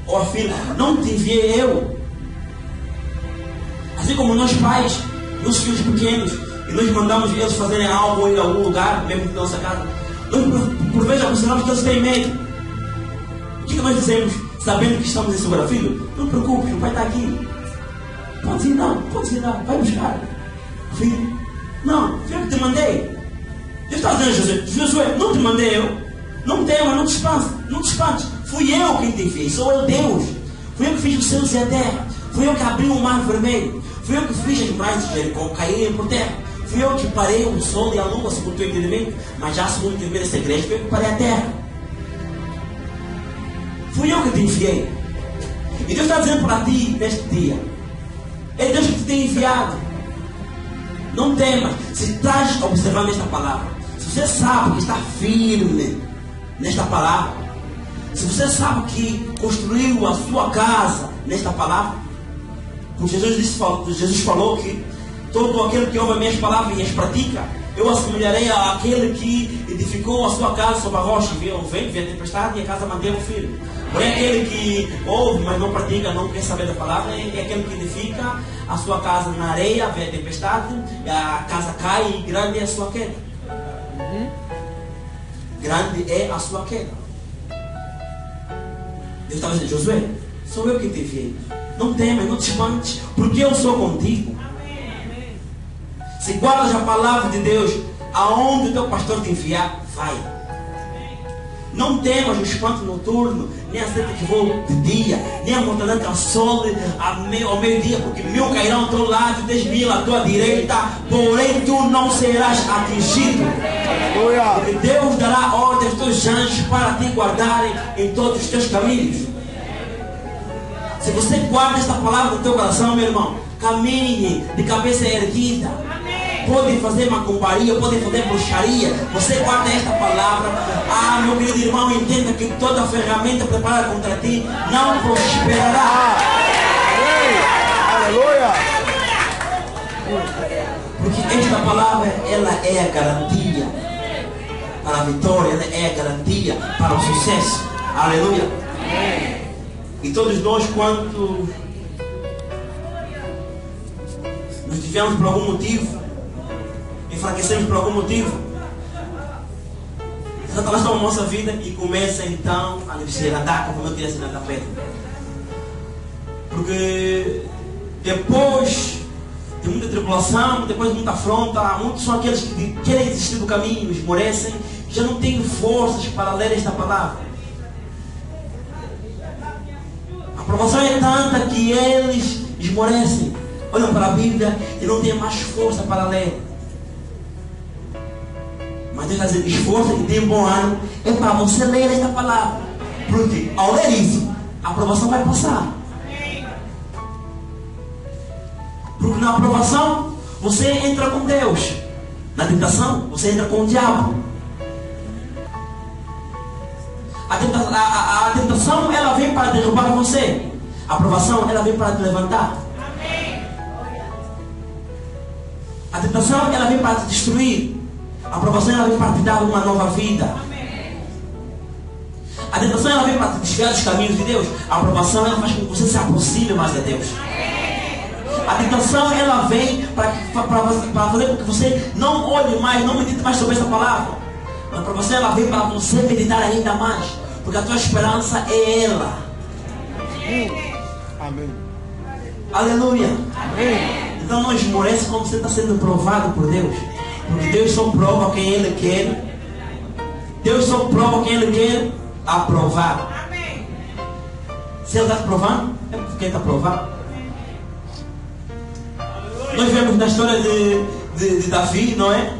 ou afirma, não te enviei eu? Assim como nós pais, nossos filhos pequenos, e nós mandamos eles fazerem algo em algum lugar, mesmo que nossa casa, nós por vezes aconselhamos que eles têm medo. O que nós dizemos, sabendo que estamos em segura? Filho, não te preocupes, o pai está aqui. Pode ir não, vai buscar. Filho, não, foi eu que te mandei. Deus está dizendo a Josué, não te mandei eu. Não temas, não te espantes. Fui eu quem te fez, sou eu Deus. Fui eu que fiz os céus e a terra. Fui eu que abri o mar vermelho. Fui eu que fiz as muralhas de Jericó caírem por terra. Fui eu que parei o sol e a lua, segundo o teu entendimento. Mas já segundo o entendimento dessa igreja, fui eu que parei a terra. Fui eu que te enviei. E Deus está dizendo para ti neste dia, é Deus que te tem enviado. Não temas. Se estás observando esta palavra, se você sabe que está firme nesta palavra, se você sabe que construiu a sua casa nesta palavra, porque Jesus falou que todo aquele que ouve as minhas palavras e as pratica, eu assemelharei àquele que edificou a sua casa sobre a rocha, e veio o vento, veio a tempestade e a casa manteve firme. Porém, aquele que ouve, mas não pratica, não quer saber da palavra, é aquele que edifica a sua casa na areia, vem a tempestade, a casa cai e grande é a sua queda. Grande é a sua queda. Deus estava dizendo, Josué, sou eu que te enviei. Não temas, não te espantes, porque eu sou contigo. Se guardas a palavra de Deus, aonde o teu pastor te enviar, vai. Não temas o espanto noturno, nem a seta que voa de dia, nem a mortandade ao sol ao meio-dia, porque 1000 cairão ao teu lado, 10.000 à tua direita, porém tu não serás atingido. Porque Deus dará ordem aos teus anjos para te guardarem em todos os teus caminhos. Se você guarda esta palavra no teu coração, meu irmão, caminhe de cabeça erguida. Podem fazer macumbaria, podem fazer bruxaria. Você guarda esta palavra. Meu querido irmão, entenda que toda ferramenta preparada contra ti não prosperará. Aleluia! Porque esta palavra, ela é a garantia para a vitória, ela é a garantia para o sucesso. Aleluia! E todos nós, quando nos tivemos por algum motivo, enfraquecemos por algum motivo, Satanás toma a nossa vida e começa então a nos andar como eu tivesse na tapete. Porque depois de muita tribulação, depois de muita afronta, muitos são aqueles que querem desistir do caminho, esmorecem, já não têm forças para ler esta palavra. A provação é tanta que eles esmorecem, olham para a Bíblia e não têm mais força para ler. Mas Deus está dizendo: esforça e tem bom ânimo, é para você ler esta palavra. Porque ao ler isso, a aprovação vai passar. Porque na aprovação você entra com Deus, na tentação você entra com o diabo. A tentação, ela vem para derrubar você. A aprovação, ela vem para te levantar. A tentação, ela vem para te destruir. A aprovação, ela vem para te dar uma nova vida. A tentação, ela vem para te desviar dos caminhos de Deus. A aprovação, ela faz com que você se aproxime mais de Deus. A tentação, ela vem para fazer com que você não olhe mais, não medite mais sobre essa palavra. A aprovação, ela vem para você meditar ainda mais, porque a tua esperança é ela. Amém. Aleluia. Amém. Então não esmorece quando você está sendo provado por Deus, porque Deus só prova quem Ele quer. Deus só prova quem Ele quer aprovar. Se Ele está te provando, é porque Ele está provando. Nós vemos na história de Davi, não é?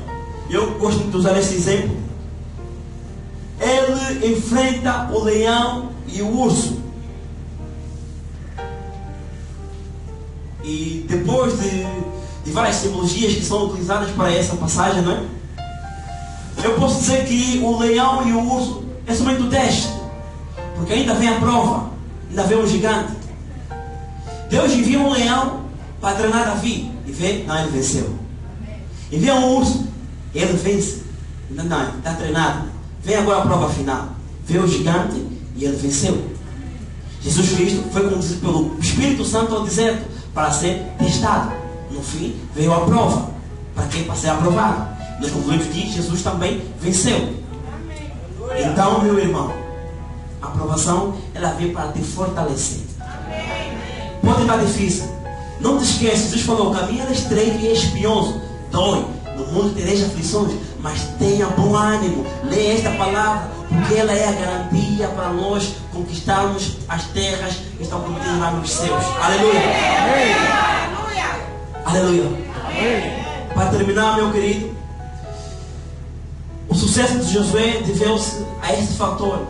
Eu gosto de usar esse exemplo. Ele enfrenta o leão e o urso. E depois de várias simbologias que são utilizadas para essa passagem, não é? Eu posso dizer que o leão e o urso é somente o teste, porque ainda vem a prova, ainda vem um gigante. Deus envia um leão para treinar Davi, e vê, não, ele venceu. Envia um urso, ele vence, não, está treinado. Vem agora a prova final, vê o gigante e ele venceu. Jesus Cristo foi conduzido pelo Espírito Santo ao deserto para ser testado. No fim veio a prova, para quem? Para ser aprovado. Nós concluímos que Jesus também venceu. Então, meu irmão, a aprovação, ela vem para te fortalecer. Pode estar difícil, não te esqueça, Jesus falou: o caminho é estreito e é espinhoso, dói, no mundo tereis aflições, mas tenha bom ânimo. Leia esta palavra, porque ela é a garantia para nós conquistarmos as terras que estão prometidas lá nos céus. Aleluia. Aleluia. Para terminar, meu querido, o sucesso de Josué deveu-se a esse fator.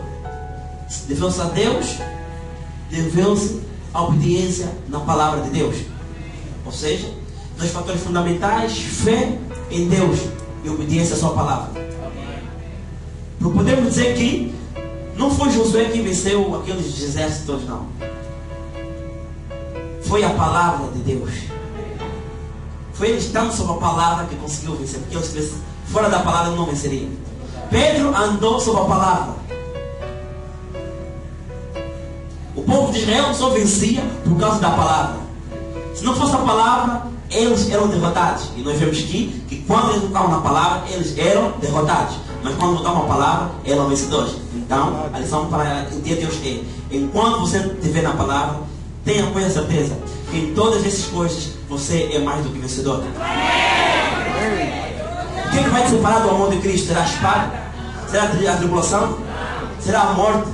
Deveu-se a Deus, deveu-se à obediência na palavra de Deus. Ou seja, dois fatores fundamentais: fé em Deus e obediência à sua palavra. Porque podemos dizer que não foi Josué quem venceu aqueles exércitos, não. Foi a palavra de Deus. Foi ele estando sobre a palavra que conseguiu vencer. Porque eles estivessem fora da palavra não venceriam. Pedro andou sobre a palavra. O povo de Israel só vencia por causa da palavra. Se não fosse a palavra, eles eram derrotados. E nós vemos que quando eles lutavam na palavra, eles eram derrotados. Mas quando lutavam a palavra, eram vencedores. Então, a lição para o dia de hoje é: enquanto você estiver na palavra, tenha com a certeza que em todas essas coisas você é mais do que vencedor. O que é que vai te separar do amor de Cristo? Será a espada? Será a tribulação? Será a morte?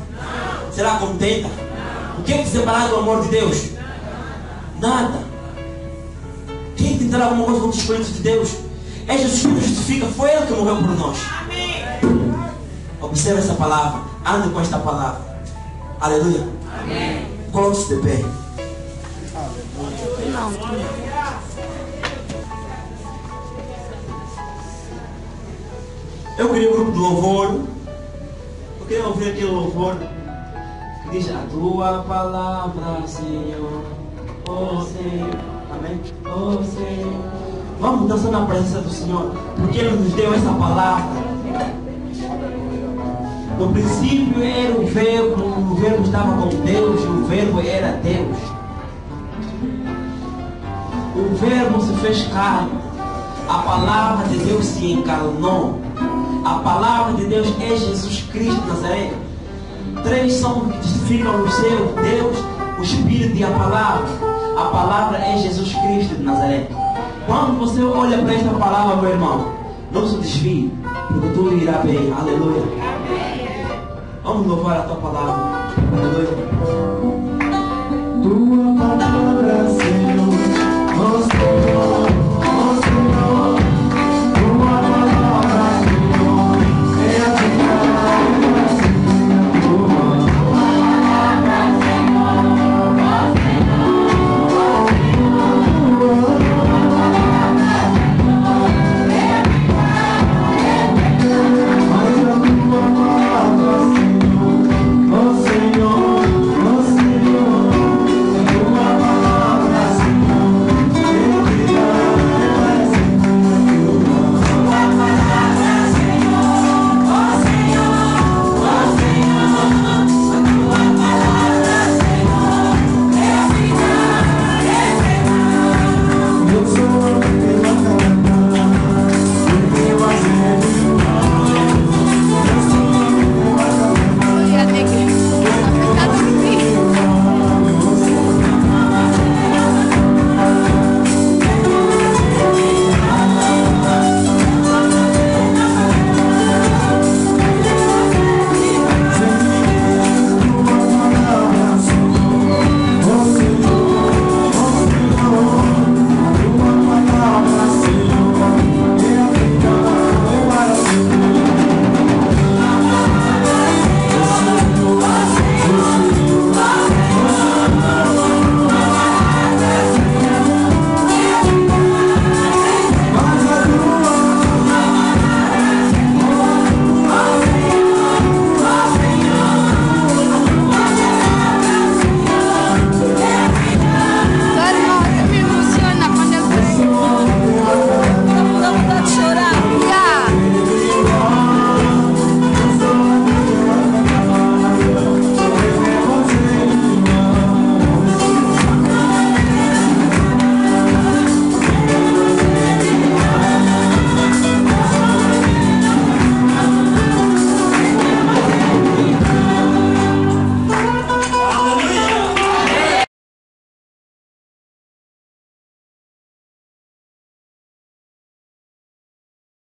Será a contenda? O que é que te separar do amor de Deus? Nada. Quem tentará alguma coisa contra os escolhidos de Deus? É Jesus que nos justifica, foi Ele que morreu por nós. Observe essa palavra, ande com esta palavra. Aleluia. Coloque-se de pé. Eu queria um grupo de louvor. Eu queria ouvir aquele louvor que diz: a tua palavra, Senhor, oh Senhor, amém? Oh Senhor. Vamos dançar na presença do Senhor, porque Ele nos deu essa palavra. No princípio era o verbo estava com Deus e o verbo era Deus. O verbo se fez carne. A palavra de Deus se encarnou. A palavra de Deus é Jesus Cristo de Nazaré. Três são que testificam o seu Deus, o Espírito e a palavra. A palavra é Jesus Cristo de Nazaré. Quando você olha para esta palavra, meu irmão, não se desvie, porque tudo irá bem. Aleluia. Vamos louvar a tua palavra. Aleluia.